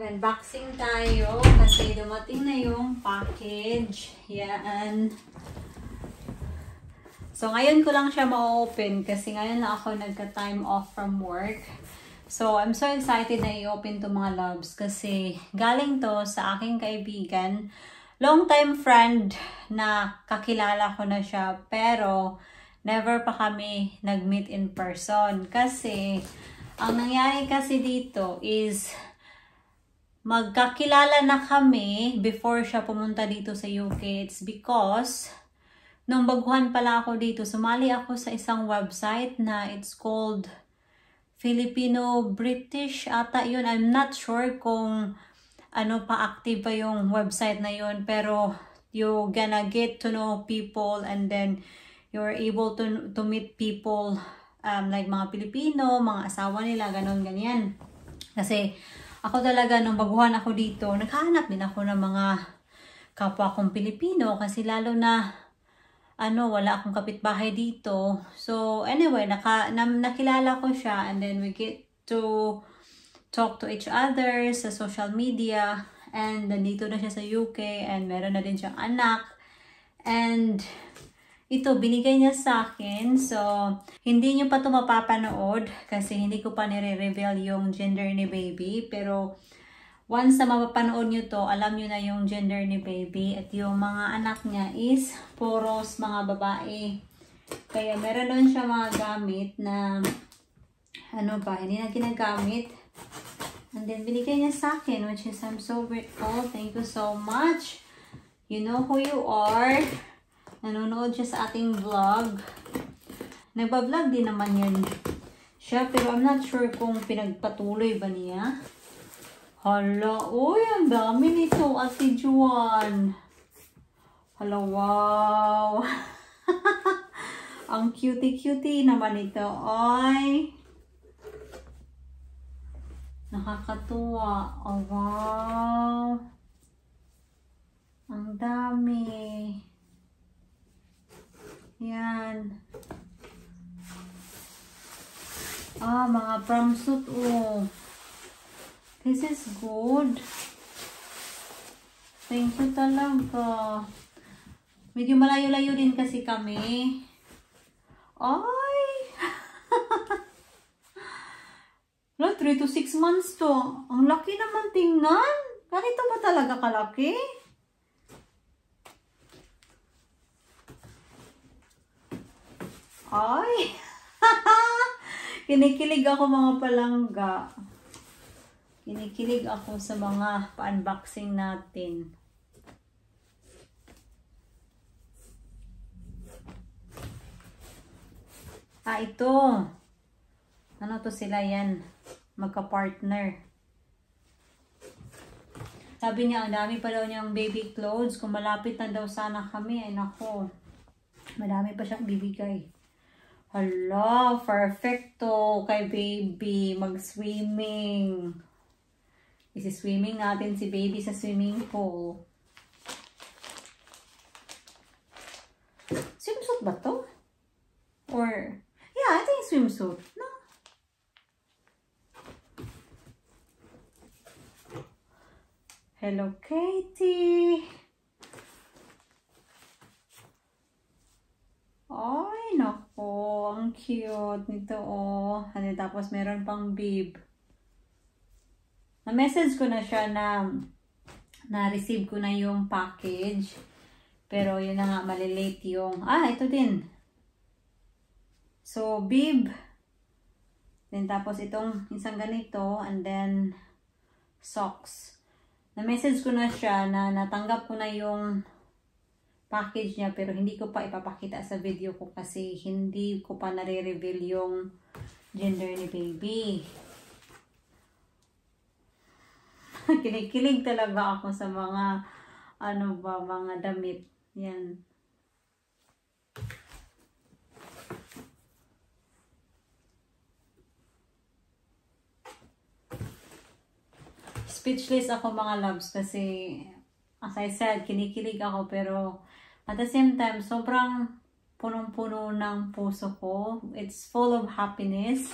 Mag-unboxing tayo kasi dumating na yung package. Yan. So, ngayon ko lang siya ma-open kasi ngayon lang ako nagka-time off from work. So, I'm so excited na i-open to mga loves kasi galing to sa aking kaibigan. Long time friend na kakilala ko na siya pero never pa kami nag-meet in person. Kasi, ang nangyari kasi dito is magkakilala na kami before siya pumunta dito sa UK. It's because nung baguhan pala ako dito, sumali ako sa isang website na it's called Filipino-British ata yun. I'm not sure kung ano pa active pa yung website na yun, pero you gonna get to know people and then you're able to meet people like mga Pilipino, mga asawa nila, ganon ganyan. Kasi ako talaga, nung baguhan ako dito, naghahanap din ako ng mga kapwa kong Pilipino kasi lalo na, wala akong kapitbahay dito. So, anyway, nakilala ko siya and then we get to talk to each other sa social media and nandito na siya sa UK and meron na din siyang anak. And ito, binigay niya sa akin. So, hindi niyo pa ito mapapanood kasi hindi ko pa nire-reveal yung gender ni baby. Pero, once na mapapanood niyo to, alam niyo na yung gender ni baby. At yung mga anak niya is puros mga babae. Kaya, meron doon siya mga gamit na, hindi na ginagamit. And then, binigay niya sa akin, which is I'm so grateful. Thank you so much. You know who you are. Nanonood siya sa ating vlog. Nagba-vlog din naman yan siya, pero I'm not sure kung pinagpatuloy ba niya. Hala, uy, ang dami nito, Ate Juan. Hala, wow. Ang cutie-cutie naman ito. Ay, nakakatuwa. Oh, wow. Ang dami. Yan. Mga prom suit, oh. This is good. Thank you talaga. Medyo malayo-layo din kasi kami. Ay! 3 to 6 months to. Ang laki naman tingnan. Ganito ba talaga kalaki? Ay! Kinikilig ako mga palangga. Kinikilig ako sa mga pa-unboxing natin. Ito. Ano to sila yan? Magka-partner. Sabi niya, ang dami pa daw niyang baby clothes. Kung malapit na daw sana kami, ay nako. Madami pa siyang bibigay. Hala, perfecto kay baby. Mag-swimming. Isi-swimming natin si baby sa swimming pool. Swimsuit ba to? Or, yeah, I think swimsuit. No? Hello, Katie. Ay, nako. Ang cute nito, oh. Tapos meron pang bib. Na-message ko na siya na-receive ko na yung package. Pero yun na nga, malilate yung... ito din. So, bib. Then, tapos itong isang ganito. And then, socks. Na-message ko na siya na natanggap ko na yung package niya, pero hindi ko pa ipapakita sa video ko kasi hindi ko pa nare-reveal yung gender ni baby. Kinikilig talaga ako sa mga mga damit. Yan. Speechless ako mga loves kasi as I said, kinikilig ako pero at the same time, sobrang punong-puno ng puso ko. It's full of happiness.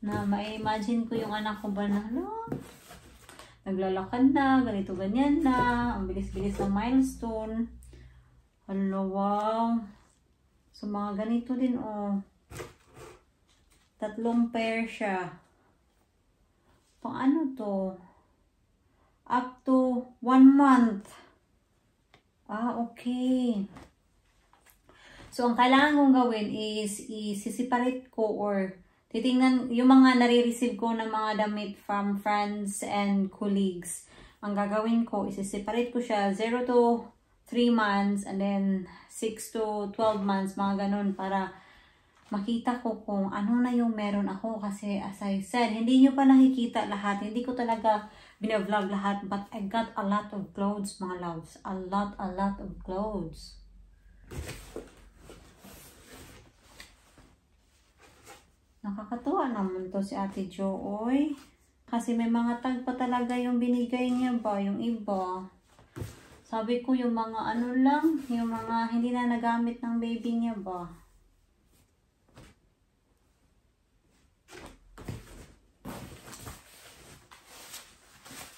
Na ma-imagine ko yung anak ko ba na, naglalakad na, ganito, ganyan na, ang bilis-bilis ng milestone. Hello, wow. So, mga ganito din, oh. 3 pair siya. Pang ano to? Up to 1 month. Ah, okay. So, ang kailangan kong gawin is i-separate ko or titingnan yung mga nare-receive ko ng mga damit from friends and colleagues. Ang gagawin ko, i-separate ko siya 0 to 3 months and then 6 to 12 months, mga ganun, para makita ko kung ano na yung meron ako. Kasi as I said, hindi nyo pa nakikita lahat. Hindi ko talaga binavlog lahat, but I got a lot of clothes, mga loves. A lot of clothes. Nakakatuwa naman to si Ate Joy. Kasi may mga tag pa talaga yung binigay niya ba, yung iba. Sabi ko yung mga ano lang, yung mga hindi na nagamit ng baby niya ba.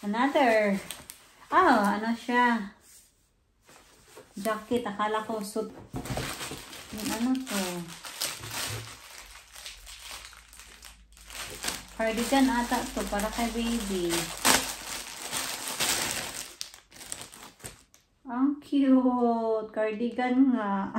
Another. Ano siya? Jacket. Akala ko suit. Yung ano to? Cardigan ata to para kay baby. Ang cute. Cardigan nga.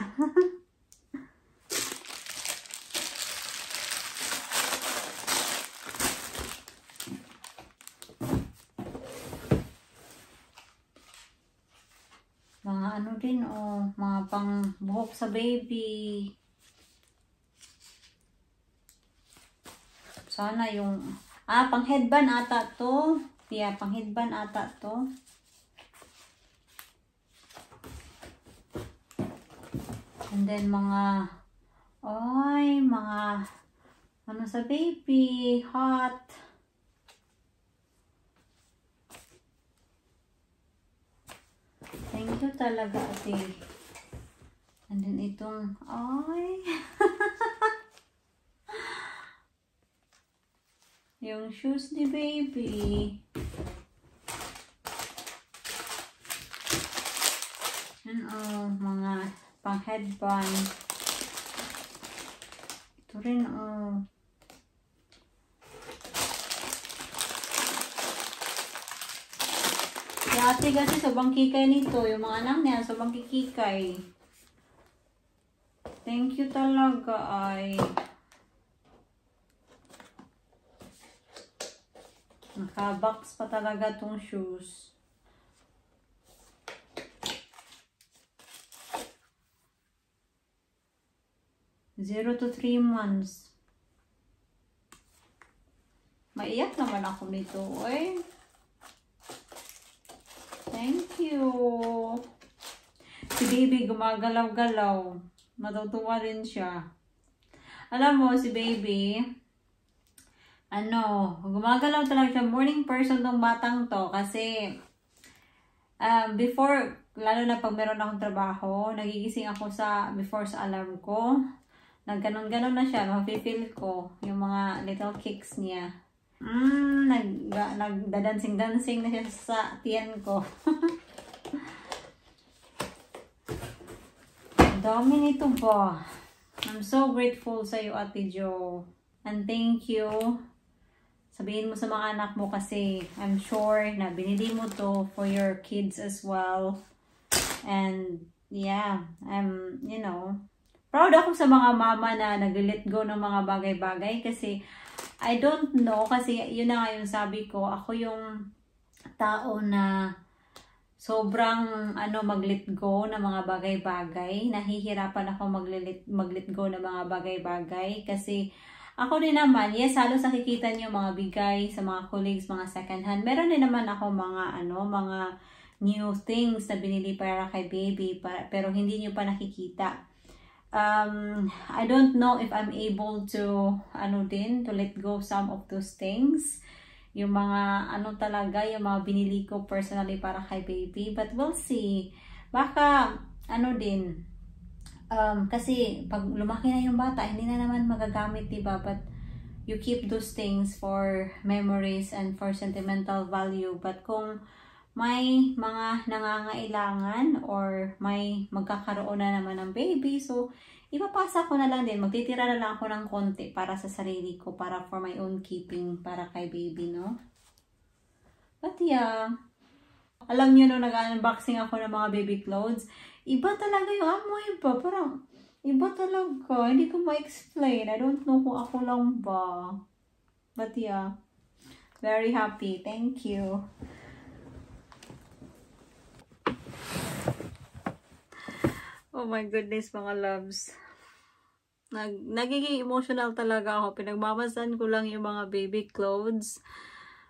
Mga ano din, oh, mga pang buhok sa baby. Sana yung, pang headband ata to. Yeah, pang headband ata to. And then mga, mga, ano sa baby, hot. Thank you talaga, ate. And then itong, yung shoes ni baby. And mga pang headband. Ito rin, si ate kasi sobrang kikay nito. Yung mga anak niya, sobrang kikikay. Thank you talaga, ay. Naka-box pa talaga tong shoes. Zero to 3 months. Maiyak naman ako nito, eh. Thank you. Si baby gumagalaw-galaw. Matutuwa rin siya. Alam mo, si baby, gumagalaw talaga siya. Morning person tong batang to. Kasi, before, lalo na pag meron akong trabaho, nagigising ako before sa alarm ko. Nagganon-ganon na siya. Mapipil ko yung mga little kicks niya. Nagdadancing-dancing na siya sa tiyan ko. Dami nito ba? I'm so grateful sa iyo, Ate Jo. And thank you. Sabihin mo sa mga anak mo kasi I'm sure na binili mo to for your kids as well. And yeah, I'm, proud ako sa mga mama na nag-let go ng mga bagay-bagay kasi I don't know, kasi yun na nga yung sabi ko, ako yung tao na sobrang mag-let go ng mga bagay-bagay. Nahihirapan ako mag-let go ng mga bagay-bagay kasi ako din naman, yes, halos nakikita niyo mga bigay sa mga colleagues, mga second hand. Meron din naman ako mga mga new things na binili para kay baby, pero hindi niyo pa nakikita. I don't know if I'm able to to let go some of those things. Yung mga talaga, yung mga binili ko personally para kay baby, but we'll see. Baka din, kasi pag lumaki na yung bata, hindi na naman magagamit, diba? But you keep those things for memories and for sentimental value. But kung may mga nangangailangan or may magkakaroon na naman ng baby, so ipapasa ko na lang din. Magtitira na lang ako ng konti para sa sarili ko, para for my own keeping, para kay baby, no? But yeah, alam nyo, no, nag-unboxing ako ng mga baby clothes, iba talaga yung amoy ba? Parang iba talaga. Hindi ko ma-explain. I don't know kung ako lang ba. But yeah, very happy. Thank you. Oh my goodness, mga loves. Nagiging emotional talaga ako. Pinagmamasan ko lang yung mga baby clothes.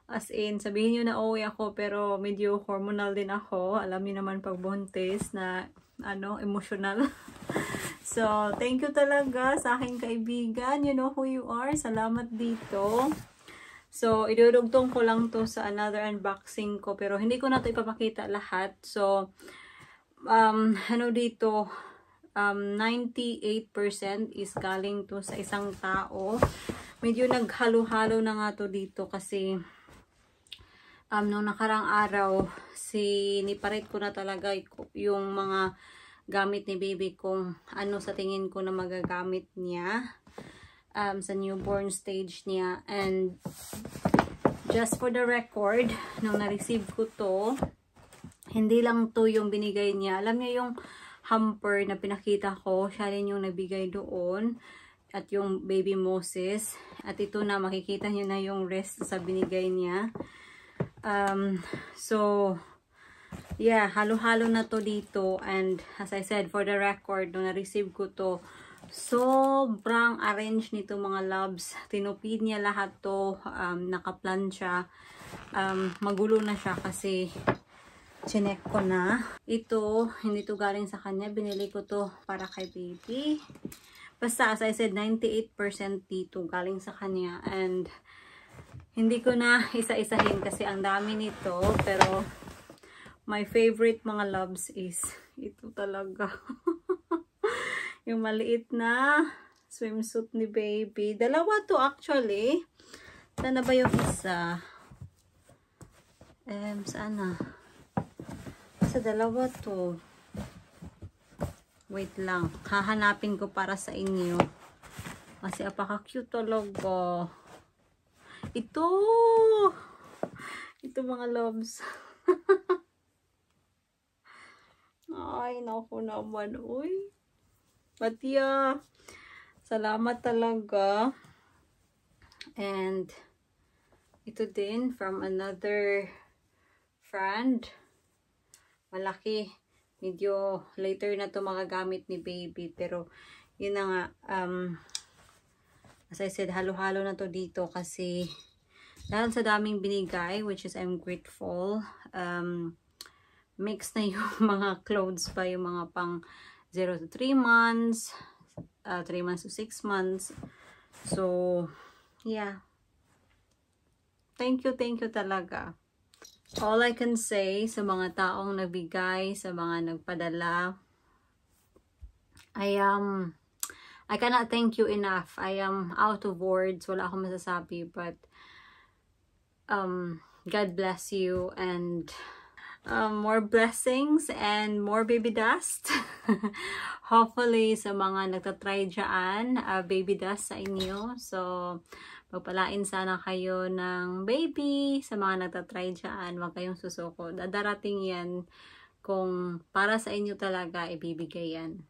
As in, sabihin nyo na okay ako, pero medyo hormonal din ako. Alam niyo naman pag buntis na, emotional. So, thank you talaga sa aking kaibigan. You know who you are. Salamat dito. So, idudugtong ko lang to sa another unboxing ko, pero hindi ko na to ipapakita lahat. So, dito, 98% is galing to sa isang tao. Medyo naghalo-halo na nga to dito kasi nung nakarang araw, niparit ko na talaga yung mga gamit ni baby kung ano sa tingin ko na magagamit niya sa newborn stage niya. And just for the record, nung na-receive ko to, hindi lang to yung binigay niya. Alam niyo yung hamper na pinakita ko, siya rin yung nabigay doon. At yung baby Moses. At ito na, makikita niyo na yung rest sa binigay niya. So, yeah, halo-halo na to dito. And as I said, for the record, nung na-receive ko to, sobrang arrange nito mga loves. Tinupid niya lahat to, nakaplan siya. Magulo na siya kasi chinek ko na. Ito, hindi to galing sa kanya. Binili ko to para kay baby. Basta, as I said, 98% dito galing sa kanya. And hindi ko na isa-isahin kasi ang dami nito. Pero, my favorite mga loves is ito talaga. Yung maliit na swimsuit ni baby. Dalawa to actually. Saan na ba yung isa? Saan na? Sa dalawa to. Wait lang. Hahanapin ko para sa inyo. Kasi apaka-cute talaga. Ito! Ito mga loves. Ay, naku naman. Uy. But yeah, salamat talaga. And ito din from another friend. Malaki. Medyo later na to magagamit ni baby. Pero yun na nga. As I said, halo-halo na to dito kasi dahil sa daming binigay, which is I'm grateful. Mix na yung mga clothes pa, yung mga pang 0 to 3 months, 3 months to 6 months. So, yeah. Thank you talaga. All I can say sa mga taong nagbigay, sa mga nagpadala, I cannot thank you enough. I am out of words. Wala akong masasabi, but God bless you and more blessings and more baby dust. Hopefully sa mga nagtatry dyan, baby dust sa inyo. So, pagpalain sana kayo ng baby. Sa mga nagtatry dyan, huwag kayong susuko. Darating yan kung para sa inyo talaga, ibibigay yan.